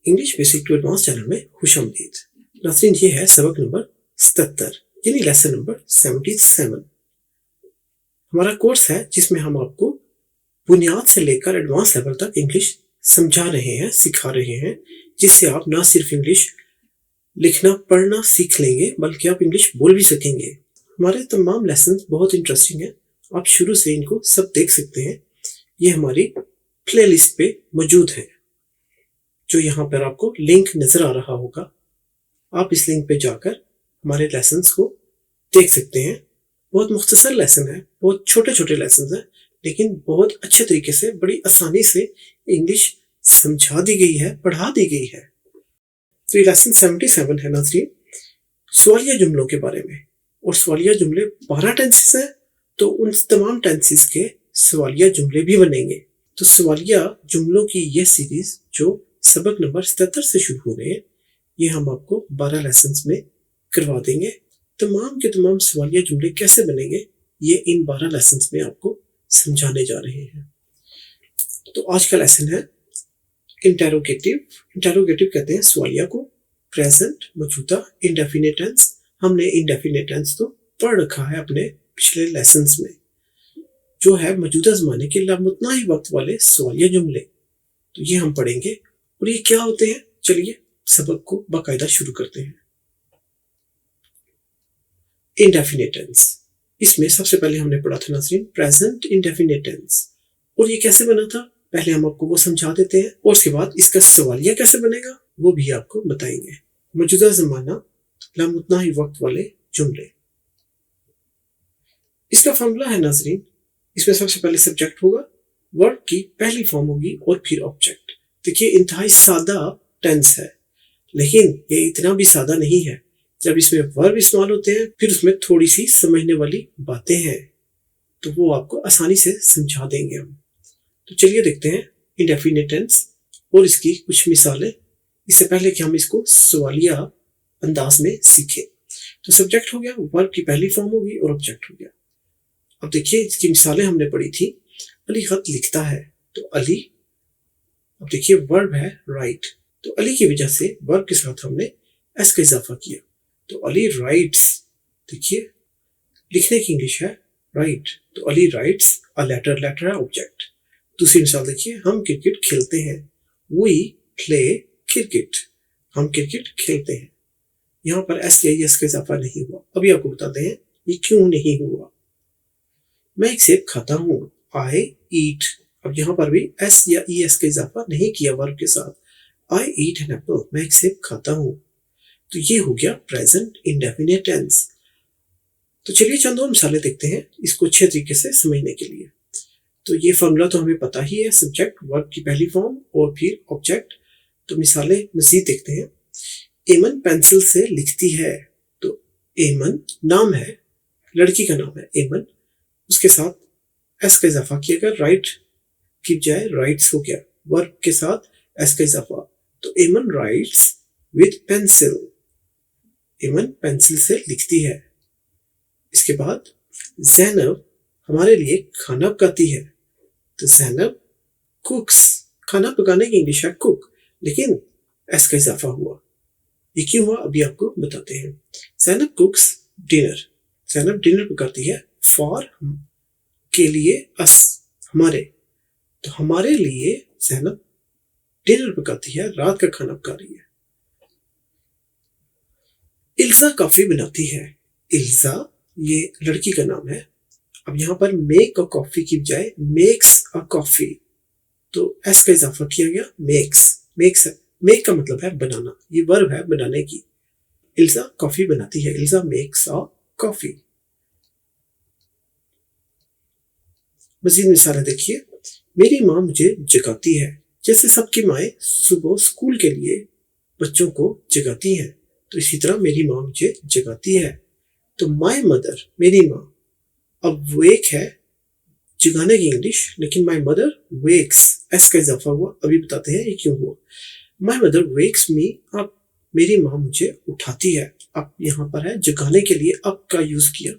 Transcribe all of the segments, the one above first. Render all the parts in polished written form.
English basic to advance channel में खुशामदीद। नाज़रीन, ये है सबक नंबर 77 यानी लेसन नंबर 77। हमारा कोर्स है जिसमें हम आपको बुनियाद से लेकर एडवांस लेवल तक इंग्लिश समझा रहे हैं, सिखा रहे हैं, जिससे आप ना सिर्फ इंग्लिश लिखना पढ़ना सीख लेंगे बल्कि आप इंग्लिश बोल भी सकेंगे। हमारे तमाम लेसन बहुत इंटरेस्टिंग है, आप शुरू से इनको सब देख सकते हैं। ये हमारी प्लेलिस्ट पे मौजूद है, जो यहाँ पर आपको लिंक नजर आ रहा होगा। आप इस लिंक पे जाकर हमारे लेसन्स को देख सकते हैं। बहुत मुख्तसर लेसन है, बहुत छोटे छोटे लेसन हैं, लेकिन बहुत अच्छे तरीके से बड़ी आसानी से इंग्लिश समझा दी गई है, पढ़ा दी गई है। तो ये लेसन 77 है नाज़रीन, सवालिया जुमलों के बारे में। और सवालिया जुमले 12 टेंसेस हैं, तो उन तमाम टेंसेस के सवालिया जुमले भी बनेंगे। तो सवालिया जुमलों की यह सीरीज जो सबक नंबर 77 से शुरू हो रहे हैं, ये हम आपको 12 लेसन्स में करवा देंगे। तमाम के तमाम सवालिया जुमले कैसे बनेंगे ये इन 12 लेसन्स में आपको समझाने जा रहे हैं। तो आज का लेसन है इंटेरोगेटिव। इंटेरोगेटिव कहते हैं सवालिया को। प्रेजेंट, मौजूदा, इंडेफिनिट टेंस। हमने इंडेफिनिट टेंस तो पढ़ रखा है अपने पिछले लेसन्स में, जो है मौजूदा ज़माने के लामुतनाही वक्त वाले सवालिया जुमले। तो ये हम पढ़ेंगे। और ये क्या होते हैं, चलिए सबक को बाकायदा शुरू करते हैं। इंडेफिनिट टेंस, इसमें सबसे पहले हमने पढ़ा था नाज़रीन प्रेजेंट इंडेफिनिट टेंस। और ये कैसे बना था पहले हम आपको वो समझा देते हैं, और उसके बाद इसका सवालिया कैसे बनेगा वो भी आपको बताएंगे। मौजूदा ज़माना लामुतनाही वक्त वाले जुमले, इसका फॉर्मूला है नाज़रीन। इसमें सबसे पहले सब्जेक्ट होगा, वर्ब की पहली फॉर्म होगी और फिर ऑब्जेक्ट। देखिए इंतहाई सादा टेंस है, लेकिन ये इतना भी सादा नहीं है। जब इसमें वर्ब इस्तेमाल होते हैं फिर उसमें थोड़ी सी समझने वाली बातें हैं, तो वो आपको आसानी से समझा देंगे हम। तो चलिए देखते हैं इंडेफिनिट टेंस और इसकी कुछ मिसालें, इससे पहले कि हम इसको सवालिया अंदाज में सीखें। तो सब्जेक्ट हो गया, वर्ब की पहली फॉर्म होगी और ऑब्जेक्ट हो गया। अब देखिए इसकी मिसालें हमने पढ़ी थी। अली खत लिखता है, तो अली, अब देखिए वर्ब है राइट, तो अली की वजह से वर्ब के साथ हमने एस का इजाफा किया, तो अली राइट्स। देखिए लिखने की इंग्लिश है राइट, तो Ali writes a letter. Letter है ऑब्जेक्ट। दूसरी मिसाल देखिए, हम क्रिकेट खेलते हैं, वी प्ले क्रिकेट, हम क्रिकेट खेलते हैं। यहाँ पर एस या एस का इजाफा नहीं हुआ। अभी आपको बताते हैं ये क्यों नहीं हुआ। मैं एक सेब खाता हूँ, आई ईट। अब यहाँ पर भी एस या ई एस का इजाफा नहीं किया वर्ब के साथ। आई ईट एन एप्पल, मैं एक सेब खाता हूँ। तो ये हो गया प्रेजेंट इंडेफिनिट टेंस। तो चलिए चंद और मिसालें देखते हैं इसको अच्छे तरीके से समझने के लिए। तो ये फॉर्मूला तो हमें पता ही है, सब्जेक्ट, वर्ब की पहली फॉर्म और फिर ऑब्जेक्ट। तो मिसालें मजीद देखते हैं। एमन पेंसिल से लिखती है, तो एमन नाम है, लड़की का नाम है एमन, उसके साथ एस का इजाफा किया गया, राइट की बजाय राइट्स हो गया। वर्ब के साथ एस का इजाफा, तो एमन राइट्स विद पेंसिल, एमन पेंसिल से लिखती है। इसके बाद ज़ैनब हमारे लिए खाना पकाती है, तो ज़ैनब कुक्स, खाना पकाने की इंग्लिश है कुक, लेकिन एस का इजाफा हुआ। ये क्यों हुआ अभी आपको बताते हैं। Zainab cooks dinner, Zainab dinner पकाती है, फॉर के लिए, अस हमारे, तो हमारे लिए ज़ैनब डिनर पकाती है, रात का खाना पका रही है। इल्जा कॉफी बनाती है, इल्जा ये लड़की का नाम है। अब यहाँ पर मेक अ कॉफी की बजाय मेक्स अ कॉफी, तो एस का इजाफा किया गया, मेक्स। मेक्स है, मेक का मतलब है बनाना, ये वर्ब है बनाने की। इल्जा कॉफी बनाती है, इल्जा मेक्स अ कॉफी। मजीद मिसालें देखिए। मेरी माँ मुझे जगाती है, जैसे सबकी माएँ सुबह स्कूल के लिए बच्चों को जगाती हैं, तो इसी तरह मेरी माँ मुझे जगाती है। तो माई मदर, मेरी माँ, अब वेक है जगाने की इंग्लिश, लेकिन माई मदर वेक्स, एस का इजाफा हुआ। अभी बताते हैं ये क्यों हुआ। My mother wakes me up, मेरी माँ मुझे उठाती है। अब यहाँ पर है जगाने के लिए अप का यूज किया।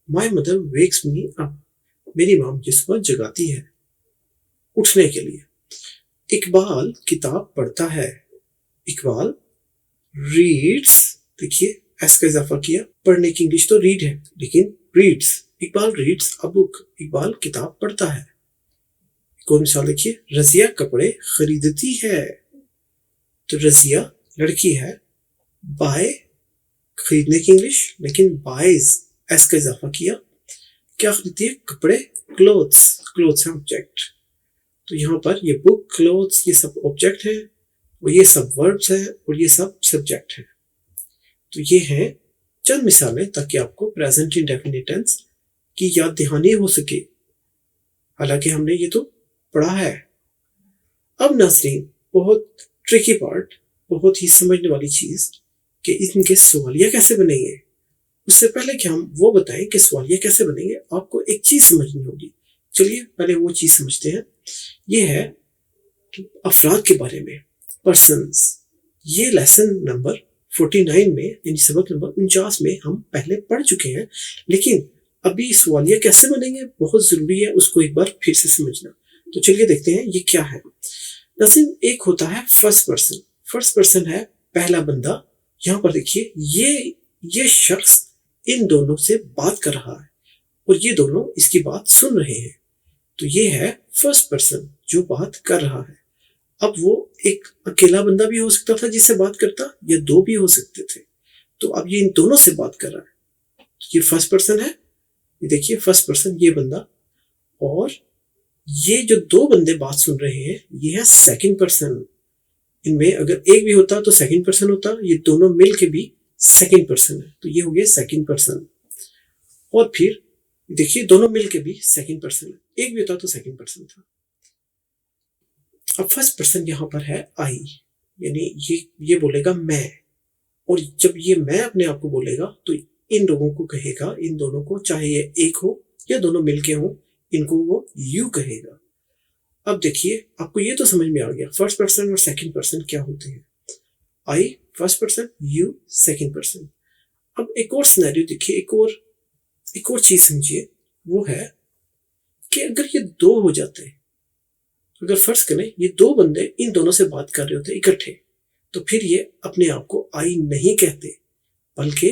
My mother wakes me up, मेरी माँ मुझे सुबह जगाती है उठने के लिए। इकबाल किताब पढ़ता है, इकबाल रीड्स, देखिए एस का इजाफा किया, पढ़ने की इंग्लिश तो रीड है लेकिन reads, Iqbal reads a book, Iqbal किताब पढ़ता है। एक और मिसाल देखिए, रजिया कपड़े खरीदती है, तो रजिया लड़की है, बाय खरीदने की इंग्लिश, लेकिन बाइज एस का इजाफा किया, क्या खरीदती है, कपड़े, क्लोथ्स, क्लोथ्स है ऑब्जेक्ट। तो यहाँ पर ये बुक, क्लोथ्स, ये सब ऑब्जेक्ट है और ये सब वर्ब्स है और ये सब सब्जेक्ट है। तो ये हैं चंद मिसालें ताकि आपको प्रेजेंट इंडेफिनिट टेंस की याद दहानी हो सके, हालांकि हमने ये तो पढ़ा है। अब नाज़रीन बहुत ट्रिकी पार्ट, बहुत ही समझने वाली चीज कि इनके सवालिया कैसे बनेंगे। उससे पहले कि हम वो बताएं कि सवालिया कैसे बनेंगे, आपको एक चीज समझनी होगी। चलिए पहले वो चीज समझते हैं। ये है अफराद के बारे में, पर्सन्स। ये लेसन नंबर 49 में यानी सबक नंबर 49 में हम पहले पढ़ चुके हैं, लेकिन अभी सवालिया कैसे बनेंगे बहुत जरूरी है उसको एक बार फिर से समझना। तो चलिए देखते हैं ये क्या है। नसीम एक होता है फर्स्ट पर्सन, फर्स्ट पर्सन है पहला बंदा। यहाँ पर देखिए ये शख्स इन दोनों से बात कर रहा है और ये दोनों इसकी बात सुन रहे हैं, तो ये है फर्स्ट पर्सन जो बात कर रहा है। अब वो एक अकेला बंदा भी हो सकता था जिससे बात करता, या दो भी हो सकते थे, तो अब ये इन दोनों से बात कर रहा है। तो ये फर्स्ट पर्सन है, ये देखिए फर्स्ट पर्सन ये बंदा, और ये जो दो बंदे बात सुन रहे हैं ये है सेकंड पर्सन। इनमें अगर एक भी होता तो सेकंड पर्सन होता, ये दोनों मिल के भी सेकंड पर्सन है, तो ये हो गया सेकंड पर्सन। और फिर देखिए दोनों मिल के भी सेकंड पर्सन है, एक भी होता तो सेकंड पर्सन था। अब फर्स्ट पर्सन यहाँ पर है आई, यानी ये बोलेगा मैं, और जब ये मैं अपने आप को बोलेगा तो इन लोगों को कहेगा, इन दोनों को, चाहे ये एक हो या दोनों मिलके हो, इनको वो यू कहेगा। अब देखिए आपको ये तो समझ में आ गया फर्स्ट पर्सन और सेकंड पर्सन क्या होते हैं। I first person, you second person. अब एक और सिनेरियो देखिए, एक और चीज समझिए, वो है कि अगर ये दो हो जाते, अगर फर्ज करें ये दो बंदे इन दोनों से बात कर रहे होते इकट्ठे, तो फिर ये अपने आप को आई नहीं कहते, बल्कि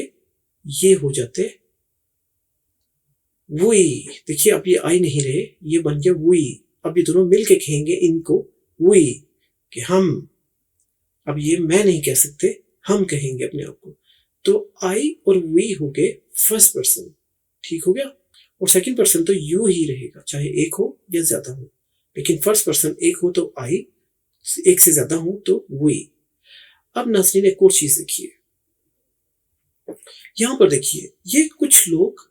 ये हो जाते वही। देखिए अब ये आई नहीं रहे, ये बन गया वही। अब ये दोनों मिलके कहेंगे इनको वही, कि हम। अब ये मैं नहीं कह सकते, हम कहेंगे अपने आप को। तो आई और वी हो गए फर्स्ट पर्सन, ठीक हो गया। और सेकंड पर्सन तो यू ही रहेगा, चाहे एक हो या ज्यादा हो, लेकिन फर्स्ट पर्सन एक हो तो आई, एक से ज्यादा हो तो वी। अब नाज़रीन एक और चीज देखिए, यहां पर देखिए ये कुछ लोग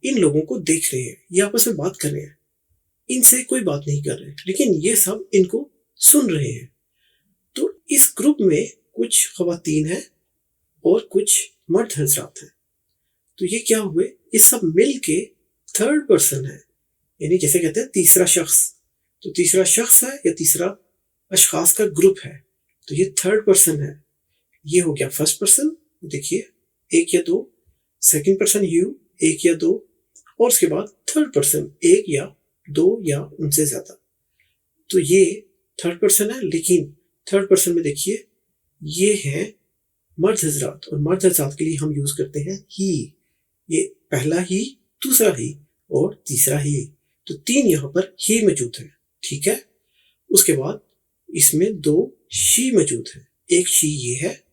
इन लोगों को देख रहे हैं, ये आपस में बात कर रहे हैं, इनसे कोई बात नहीं कर रहे, लेकिन ये सब इनको सुन रहे हैं। तो इस ग्रुप में कुछ खवातीन हैं और कुछ मर्द हजरात हैं। तो ये क्या हुए, ये सब मिल के थर्ड पर्सन है, यानी जैसे कहते हैं तीसरा शख्स। तो तीसरा शख्स है या तीसरा अशखास का ग्रुप है, तो ये थर्ड पर्सन है। ये हो गया फर्स्ट पर्सन, देखिए एक या दो, सेकंड पर्सन यू एक या दो, और उसके बाद थर्ड पर्सन एक या दो या उनसे ज्यादा। तो ये थर्ड पर्सन है, लेकिन थर्ड पर्सन में देखिए ये है मर्द हजरात, और मर्द हजरात के लिए हम यूज करते हैं ही। ये पहला ही, दूसरा ही और तीसरा ही, तो तीन यहाँ पर ही मौजूद है, ठीक है। उसके बाद इसमें दो शी मौजूद है, एक शी ये है,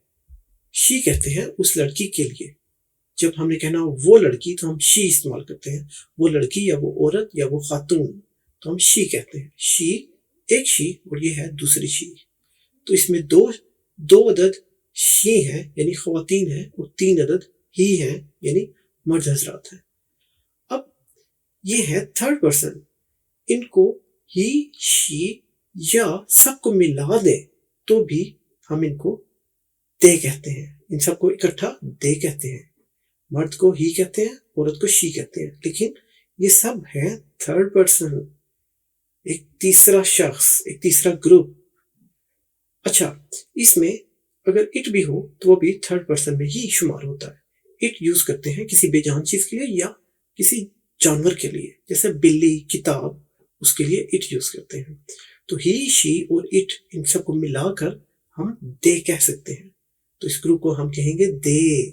शी कहते हैं उस लड़की के लिए। जब हमने कहना वो लड़की तो हम शी इस्तेमाल करते हैं, वो लड़की या वो औरत या वो खातून तो हम शी कहते हैं। शी, एक शी और ये है दूसरी शी। तो इसमें दो अदद शी हैं यानी खवातीन हैं, और तीन अदद ही हैं यानी मर्द हजरात हैं। अब ये है थर्ड पर्सन, इनको ही शी या सबको मिला दे तो भी हम इनको दे कहते हैं, इन सबको इकट्ठा दे कहते हैं। मर्द को ही कहते हैं, औरत को शी कहते हैं, लेकिन ये सब है थर्ड पर्सन, एक तीसरा शख्स, एक तीसरा ग्रुप। अच्छा, इसमें अगर इट भी हो तो वो भी थर्ड पर्सन में ही शुमार होता है। इट यूज करते हैं किसी बेजान चीज के लिए या किसी जानवर के लिए, जैसे बिल्ली, किताब, उसके लिए इट यूज करते हैं। तो ही, शी और इट, इन सबको मिलाकर हम दे कह सकते हैं, तो इस ग्रुप को हम कहेंगे दे।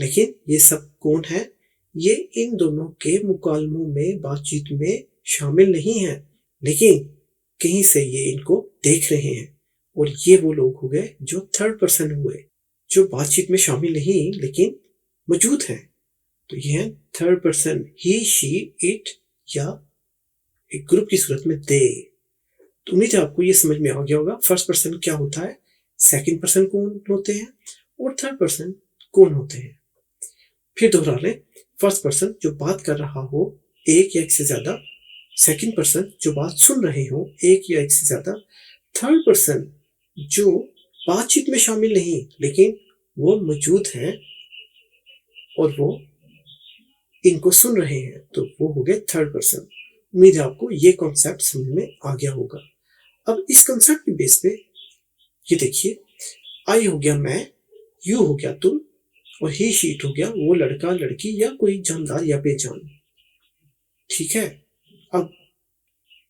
लेकिन ये सब कौन है? ये इन दोनों के मुकालमों में, बातचीत में शामिल नहीं है, लेकिन कहीं से ये इनको देख रहे हैं। और ये वो लोग हो गए जो थर्ड पर्सन हुए, जो बातचीत में शामिल नहीं लेकिन मौजूद हैं। तो ये है third person, he, she, it, या एक ग्रुप की सूरत में दे। तो उम्मीद है आपको ये समझ में आ गया होगा फर्स्ट पर्सन क्या होता है, सेकंड पर्सन कौन होते हैं, और थर्ड पर्सन कौन होते हैं। फिर दोहरा लें, फर्स्ट पर्सन जो बात कर रहा हो एक या एक से ज्यादा, सेकंड पर्सन जो बात सुन रहे हो एक या एक से ज्यादा, थर्ड पर्सन जो बातचीत में शामिल नहीं लेकिन वो मौजूद हैं और वो इनको सुन रहे हैं, तो वो हो गए थर्ड पर्सन। उम्मीद है आपको ये कॉन्सेप्ट समझ में आ गया होगा। अब इस कॉन्सेप्ट के बेस पे ये देखिए, आई हो गया मैं, यू हो गया तुम, और ही, शी, इट हो गया वो लड़का, लड़की या कोई जानदार या बेजान। ठीक है, अब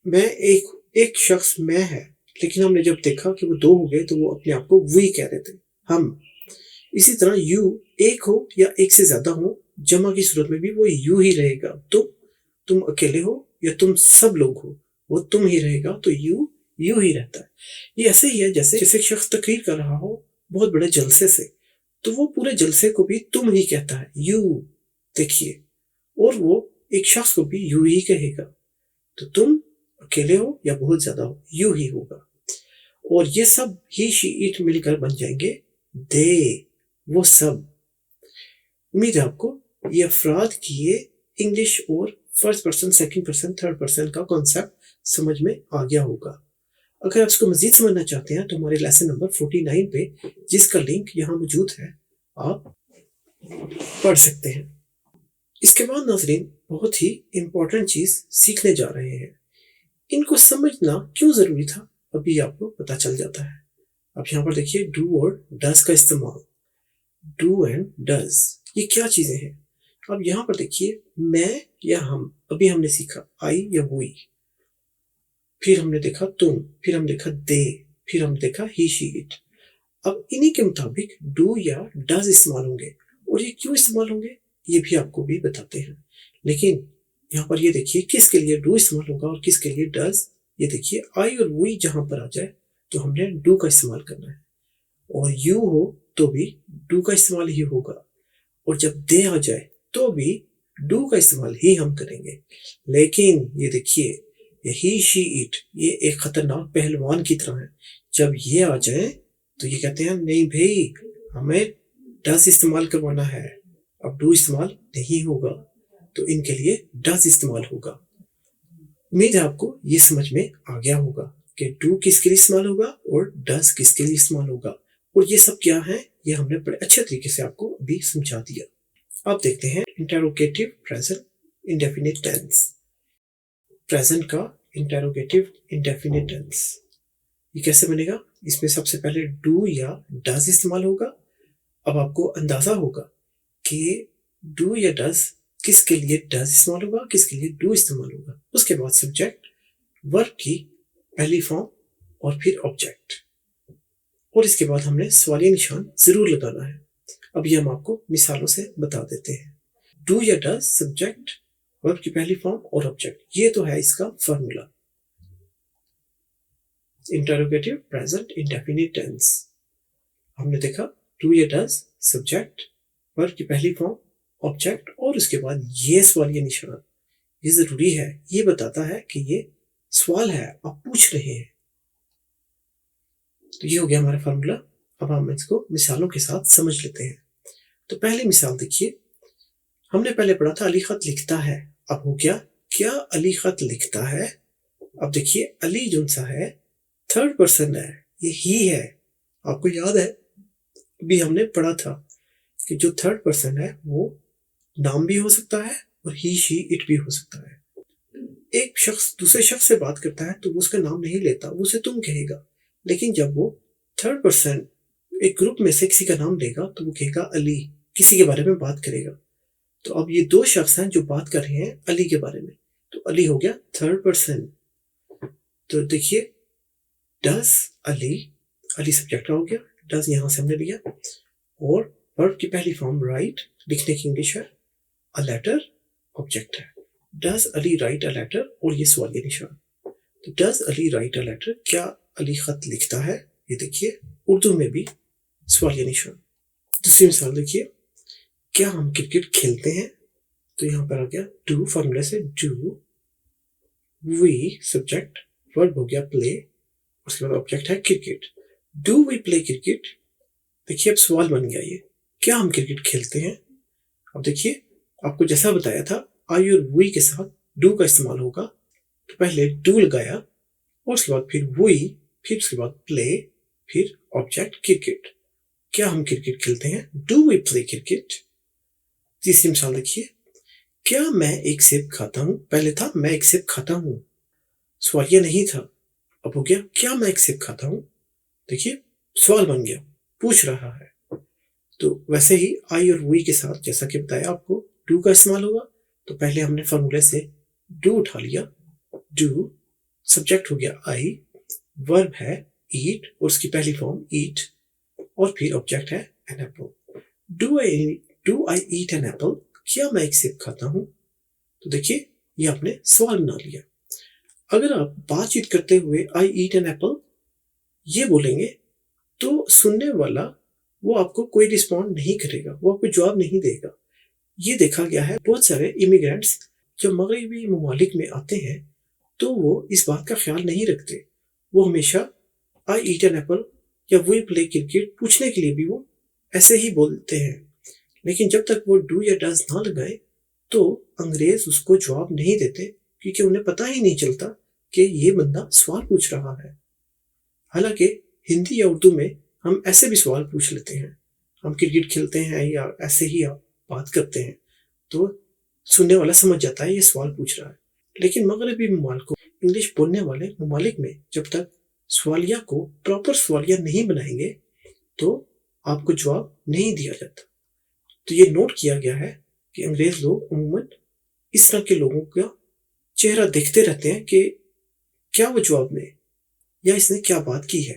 मैं एक शख्स मैं है, लेकिन हमने जब देखा कि वो दो हो गए तो वो अपने आप को वी कह रहे थे, हम। इसी तरह यू एक हो या एक से ज्यादा हो, जमा की सूरत में भी वो यू ही रहेगा। तुम अकेले हो या तुम सब लोग हो, वो तुम ही रहेगा, तो यू ही रहता है। ये ऐसे ही है जैसे एक शख्स तकरीर कर रहा हो बहुत बड़े जलसे से, तो वो पूरे जलसे को भी तुम ही कहता है, यू। देखिए, और वो एक शख्स को भी यू ही कहेगा। तो तुम अकेले हो या बहुत ज्यादा हो, यू ही होगा। और ये सब ही, शी, इट मिलकर बन जाएंगे दे, वो सब। उम्मीद है आपको ये अफराद की ये इंग्लिश और first person, second person, third person का कॉन्सेप्ट समझ में आ गया होगा। अगर आप इसको मजीद समझना चाहते हैं तो हमारे लेसन नंबर 49 पे, जिसका लिंक यहाँ मौजूद है, आप पढ़ सकते हैं। इसके बाद नाज़रीन बहुत ही इंपॉर्टेंट चीज सीखने जा रहे हैं। इनको समझना क्यों जरूरी था अभी आपको पता चल जाता है। अब यहाँ पर देखिए, डू और डज का इस्तेमाल, डू एंड डज, ये क्या चीजें हैं। अब यहाँ पर देखिए, मैं या हम, अभी हमने सीखा आई या वी, फिर हमने देखा तुम, फिर हमने देखा दे, फिर हमने देखा ही, शी, इट। अब इन्हीं के मुताबिक डू या डज इस्तेमाल होंगे, और ये क्यों इस्तेमाल होंगे ये भी आपको भी बताते हैं। लेकिन यहाँ पर ये देखिए, किसके लिए डू इस्तेमाल होगा और किसके लिए डज। ये देखिए, आई और वी जहां पर आ जाए तो हमने डू का इस्तेमाल करना है, और यू हो तो भी डू का इस्तेमाल ही होगा, और जब दे आ जाए तो भी डू का इस्तेमाल ही हम करेंगे। लेकिन ये देखिए, ये ही, शी, इट, ये एक खतरनाक पहलवान की तरह है। जब ये आ जाए तो ये कहते हैं नहीं भाई, हमें डज इस्तेमाल करवाना है, अब डू इस्तेमाल नहीं होगा, तो इनके लिए डज इस्तेमाल होगा। उम्मीद है आपको ये समझ में आ गया होगा कि डू किसके लिए इस्तेमाल होगा और डज किसके लिए इस्तेमाल होगा, और ये सब क्या है ये हमने बड़े अच्छे तरीके से आपको अभी समझा दिया। अब देखते हैं interrogative present indefinite tense. Present का इंटेरोगेटिव इंडेफिनिट टेंस ये कैसे बनेगा? इसमें सबसे पहले डू या डज इस्तेमाल होगा। अब आपको अंदाजा होगा कि डू या डज किसके लिए डज इस्तेमाल होगा, किसके लिए डू इस्तेमाल होगा। उसके बाद सब्जेक्ट, वर्ब की पहली फॉर्म और फिर ऑब्जेक्ट, और इसके बाद हमने सवालिया निशान जरूर लगाना है। अब ये हम आपको मिसालों से बता देते हैं। डू या डज, सब्जेक्ट, वर्ब की पहली फॉर्म और ऑब्जेक्ट, ये तो है इसका formula. Interrogative present indefinite tense हमने देखा, डू या डज, सब्जेक्ट, वर्ब की पहली फॉर्म, ऑब्जेक्ट, और उसके बाद ये सवालिया निशान। ये जरूरी है, ये बताता है कि ये सवाल है, आप पूछ रहे हैं। तो ये हो गया हमारा फार्मूला। अब हम इसको मिसालों के साथ समझ लेते हैं। तो पहली मिसाल देखिए, हमने पहले पढ़ा था अली खत लिखता है। अब हो गया, क्या अली खत लिखता है? अब देखिए, अली जो सा है थर्ड पर्सन है, ये ही है। आपको याद है अभी हमने पढ़ा था कि जो थर्ड पर्सन है वो नाम भी हो सकता है और ही, शी, इट भी हो सकता है। एक शख्स दूसरे शख्स से बात करता है तो वो उसका नाम नहीं लेता, वो उसे तुम कहेगा। लेकिन जब वो थर्ड पर्सन एक ग्रुप में से किसी का नाम लेगा तो वो कहेगा अली, किसी के बारे में बात करेगा। तो अब ये दो शख्स हैं जो बात कर रहे हैं अली के बारे में, तो अली हो गया थर्ड पर्सन। तो देखिए, डज अली अली सब्जेक्ट का हो गया, डज यहाँ से हमने लिया, और वर्ब की पहली फॉर्म राइट, लिखने की इंग्लिश है, अ लेटर ऑब्जेक्ट है। Does Ali write a letter, और ये सवाल के निशान। तो does Ali write a letter, क्या अली खत लिखता है, ये देखिए उर्दू में भी सवाल के निशान। दूसरी मिसाल देखिए, क्या हम क्रिकेट खेलते हैं, तो यहाँ पर आ गया डू, फॉर्मूले से डू, वी सब्जेक्ट, वर्ब हो गया प्ले, उसके बाद ऑब्जेक्ट है cricket. Do we play cricket, देखिए अब सवाल बन गया ये, क्या हम क्रिकेट खेलते हैं। अब देखिए आपको जैसा बताया था, आई और वी के साथ डू का इस्तेमाल होगा, तो पहले डू लगाया और उसके बाद फिर वी, फिर उसके बाद प्ले, फिर ऑब्जेक्ट क्रिकेट। क्या हम क्रिकेट खेलते हैं, डू वी प्ले क्रिकेट। तीसरी मिसाल देखिए, क्या मैं एक सेब खाता हूं, पहले था मैं एक सेब खाता हूं, सवाल ये नहीं था, अब हो गया क्या मैं एक सेब खाता हूं। देखिए सवाल बन गया, पूछ रहा है। तो वैसे ही आई और वी के साथ जैसा कि बताया आपको डू का इस्तेमाल होगा, तो पहले हमने फॉर्मूले से डू उठा लिया, डू सब्जेक्ट हो गया आई, वर्ब है ईट और उसकी पहली फॉर्म ईट, और फिर ऑब्जेक्ट है an apple. Do I eat an apple, क्या मैं एक सेब खाता हूं। तो देखिए ये आपने सवाल बना लिया। अगर आप बातचीत करते हुए आई ईट एन एप्पल ये बोलेंगे तो सुनने वाला वो आपको कोई रिस्पॉन्ड नहीं करेगा, वो आपको जवाब नहीं देगा। ये देखा गया है, बहुत सारे इमिग्रेंट्स जब मगरबी ममालिक में आते हैं तो वो इस बात का ख्याल नहीं रखते, वो हमेशा आई ईट एन एप्पल या वी प्ले क्रिकेट पूछने के लिए भी वो ऐसे ही बोलते हैं, लेकिन जब तक वो डू या डज ना लगाए तो अंग्रेज उसको जवाब नहीं देते, क्योंकि उन्हें पता ही नहीं चलता कि ये बंदा सवाल पूछ रहा है। हालांकि हिंदी या उर्दू में हम ऐसे भी सवाल पूछ लेते हैं, हम क्रिकेट खेलते हैं या ऐसे ही आप बात करते हैं तो सुनने वाला समझ जाता है ये सवाल पूछ रहा है। लेकिन मगरबी ममालिकों, इंग्लिश बोलने वाले ममालिक में जब तक सवालिया को प्रॉपर सवालिया नहीं बनाएंगे तो आपको जवाब नहीं दिया जाता। तो ये नोट किया गया है कि अंग्रेज लोग उम्मूमन इस तरह के लोगों का चेहरा देखते रहते हैं कि क्या वो जवाब में या इसने क्या बात की है।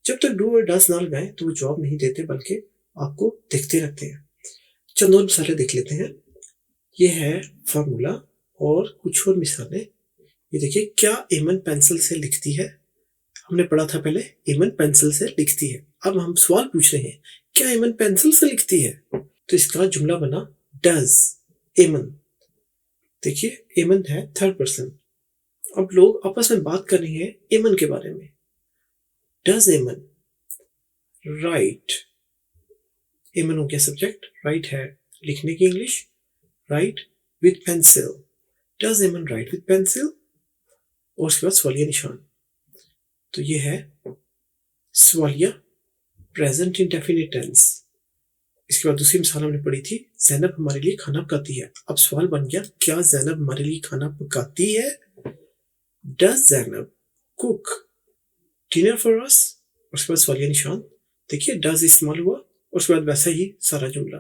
जब तक डू और डज ना लगाएं तो वो जवाब नहीं देते, बल्कि आपको देखते रहते हैं। चंद और मिसालें देख लेते हैं। ये है फार्मूला और कुछ और मिसालें। ये देखिए, क्या एमन पेंसिल से लिखती है, हमने पढ़ा था पहले एमन पेंसिल से लिखती है। अब हम सवाल पूछ रहे हैं क्या एमन पेंसिल से लिखती है, तो इसका जुमला बना डज एमन। देखिए एमन है थर्ड पर्सन, अब लोग आपस में बात कर रहे हैं एमन के बारे में। डज एमन राइट, एमन हो गया सब्जेक्ट, राइट है लिखने की English, right with pencil, does एमन राइट विद पेंसिल, और उसके बाद सवालिया निशान। तो ये है सवालिया प्रेजेंट इंडेफिनिट टेंस। इसके बाद दूसरी मिसाल हमने पढ़ी थी, ज़ैनब हमारे लिए खाना पकाती है। अब सवाल बन गया, क्या ज़ैनब हमारे लिए खाना पकाती है। Does Zainab cook dinner for us, उसके बाद सवालिया निशान। देखिए डज इस्तेमाल हुआ और उसके बाद वैसा ही सारा जुमला।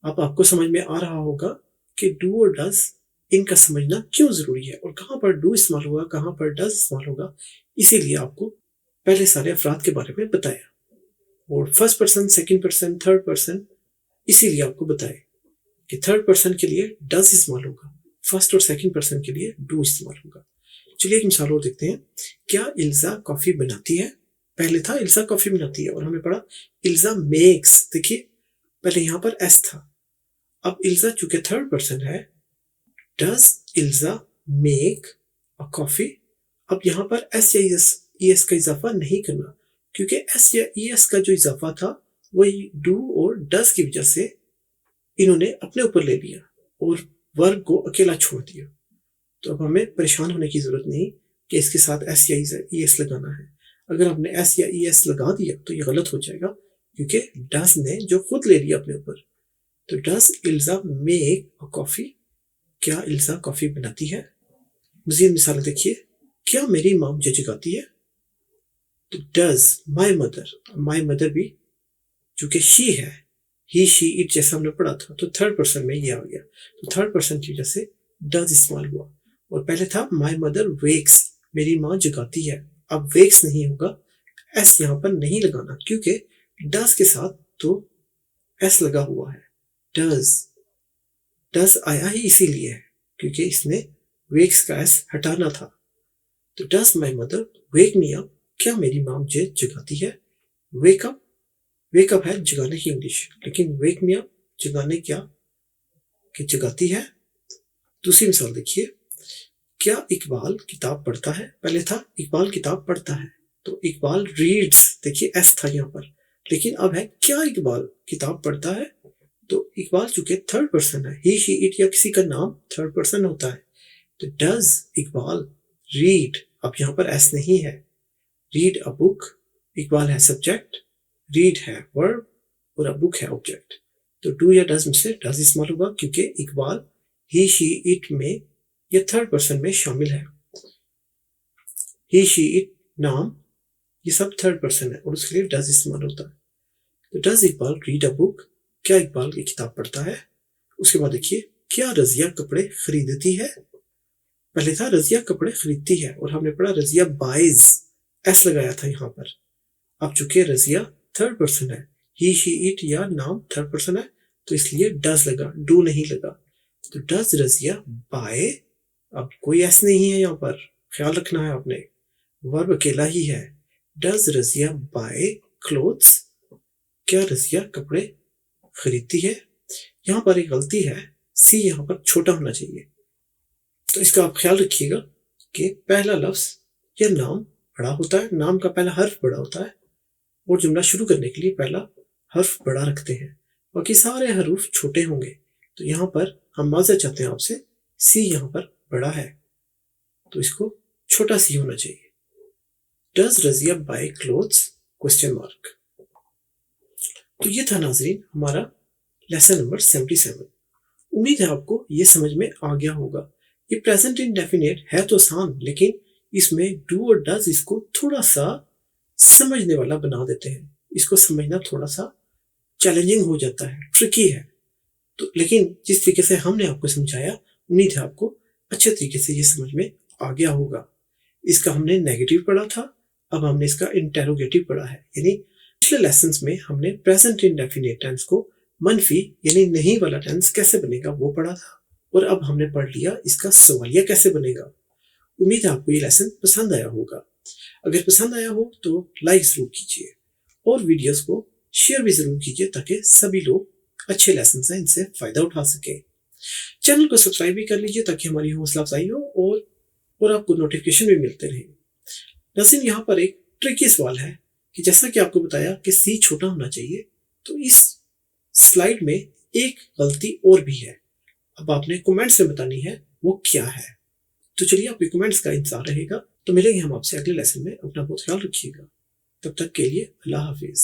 अब आपको समझ में आ रहा होगा कि डू और डज इनका समझना क्यों जरूरी है और कहां पर डू इस्तेमाल होगा, कहां पर डज इस्तेमाल होगा। इसीलिए आपको पहले सारे अफराद के बारे में बताया, और first person, second person, third person, इसीलिए आपको बताया कि थर्ड पर्सन के लिए डज इस्तेमाल होगा, फर्स्ट और सेकंड पर्सन के लिए डू इस्तेमाल होगा। चलिए एक मिसाल और देखते हैं। क्या इल्जा कॉफी बनाती है, पहले था इल्जा कॉफी बनाती है और हमने पढ़ा इल्जा मेक्स। देखिए पहले यहां पर एस था, अब इल्जा चूंकि थर्ड पर्सन है, डज इल्जा मेक अ कॉफी। अब यहां पर एस या ईएस का इजाफा नहीं करना, क्योंकि एस या ईएस का जो इजाफा था वही डू और डज की वजह से इन्होंने अपने ऊपर ले लिया और वर्ब को अकेला छोड़ दिया। तो अब हमें परेशान होने की जरूरत नहीं कि इसके साथ एस या ईएस लगाना है। अगर आपने एस या ईएस लगा दिया तो ये गलत हो जाएगा, क्योंकि डज ने जो खुद ले लिया अपने ऊपर। तो डज इल्जा मेक अ कॉफी, क्या इल्जा कॉफी बनाती है। मजीद मिसाल देखिए, क्या मेरी माँ मुझे जगाती है। तो डज माई मदर भी चूंकि शी है, ही शी इट जैसा हमने पढ़ा था, तो थर्ड पर्सन में ये आ गया, तो थर्ड पर्सन की वजह से डज इस्तेमाल हुआ। और पहले था माई मदर वेक्स, मेरी माँ जगाती है, अब वेक्स नहीं होगा, एस यहाँ पर नहीं लगाना, क्योंकि डज के साथ तो एस लगा हुआ है। डज आया ही इसीलिए है क्योंकि इसने वेक्स का एस हटाना था। तो does my mother wake me up, क्या मेरी माँ मुझे जगाती है। वेक अप है जगाने की इंग्लिश, लेकिन वेक मी अप जगाने क्या कि जगाती है। दूसरी मिसाल देखिए, क्या इकबाल किताब पढ़ता है। पहले था इकबाल किताब पढ़ता है, तो इकबाल रीड्स, देखिए एस था यहाँ पर, लेकिन अब है क्या इकबाल किताब पढ़ता है। तो इकबाल चूंकि थर्ड पर्सन है, ही शी इट या किसी का नाम थर्ड पर्सन होता है, तो डज इकबाल रीड, अब यहाँ पर एस नहीं है। रीड अ बुक, इकबाल है सब्जेक्ट, रीड है वर्ब और अ बुक है ऑब्जेक्ट। तो डू या डज में से डज इस्तेमाल होगा क्योंकि इकबाल ही शी इट में या थर्ड पर्सन में शामिल है। ही शी इट नाम ये सब थर्ड पर्सन है और उसके लिए डज इस्तेमाल होता है। तो does Iqbal read a book, क्या इकबाल की किताब पढ़ता है। उसके बाद देखिए, क्या रजिया कपड़े खरीदती है। पहले था रजिया कपड़े खरीदती है और हमने पढ़ा रजिया बाइज, एस लगाया था यहाँ पर। अब चूंकि रजिया थर्ड पर्सन है, ही शी इट या नाम थर्ड पर्सन है, तो इसलिए डज लगा, डू नहीं लगा। तो डज रजिया बाय, अब कोई एस नहीं है यहाँ पर, ख्याल रखना है आपने, वर्ब अकेला ही है। डज रजिया बाय क्लोथ्स, क्या रजिया कपड़े खरीदती है। यहाँ पर एक गलती है, सी यहाँ पर छोटा होना चाहिए, तो इसका आप ख्याल रखिएगा कि पहला लफ्ज या नाम बड़ा होता है, नाम का पहला हर्फ बड़ा होता है और जुमला शुरू करने के लिए पहला हर्फ बड़ा रखते हैं, बाकी सारे हरूफ छोटे होंगे। तो यहाँ पर हम माजरत चाहते हैं आपसे, सी यहाँ पर बड़ा है तो इसको छोटा सी होना चाहिए। Does Razia bye clothes question mark. तो ये था नाजरीन हमारा लेसन नंबर 77। उम्मीद है आपको ये समझ में आ गया होगा। ये प्रेजेंट इंडेफिनिट है तो आसान, लेकिन इसमें डू और डज इसको थोड़ा सा समझने वाला बना देते हैं, इसको समझना थोड़ा सा चैलेंजिंग हो जाता है, ट्रिकी है। तो लेकिन जिस तरीके से हमने आपको समझाया, उम्मीद है आपको अच्छे तरीके से ये समझ में आ गया होगा। इसका हमने नेगेटिव पढ़ा था, अब हमने इसका इंटेरोगेटिव पढ़ा है, यानी पिछले लेसन्स में हमने प्रेजेंट इंडेफिनिट टेंस को मनफी यानी नहीं वाला टेंस कैसे बनेगा वो पढ़ा था, और अब हमने पढ़ लिया इसका सवालिया कैसे बनेगा। उम्मीद है आपको ये लेसन पसंद आया होगा। अगर पसंद आया हो तो लाइक जरूर कीजिए और वीडियोस को शेयर भी जरूर कीजिए ताकि सभी लोग अच्छे लेसन हैं इनसे फायदा उठा सके। चैनल को सब्सक्राइब भी कर लीजिए ताकि हमारी हौसला अफजाई हो और आपको नोटिफिकेशन भी मिलते रहे। नाज़रीन, यहाँ पर एक ट्रिकी सवाल है कि जैसा कि आपको बताया कि सी छोटा होना चाहिए, तो इस स्लाइड में एक गलती और भी है, अब आपने कमेंट्स में बतानी है वो क्या है। तो चलिए आपके कमेंट्स का इंतजार रहेगा। तो मिलेंगे हम आपसे अगले लेसन में। अपना बहुत ख्याल रखिएगा, तब तक के लिए अल्लाह हाफिज।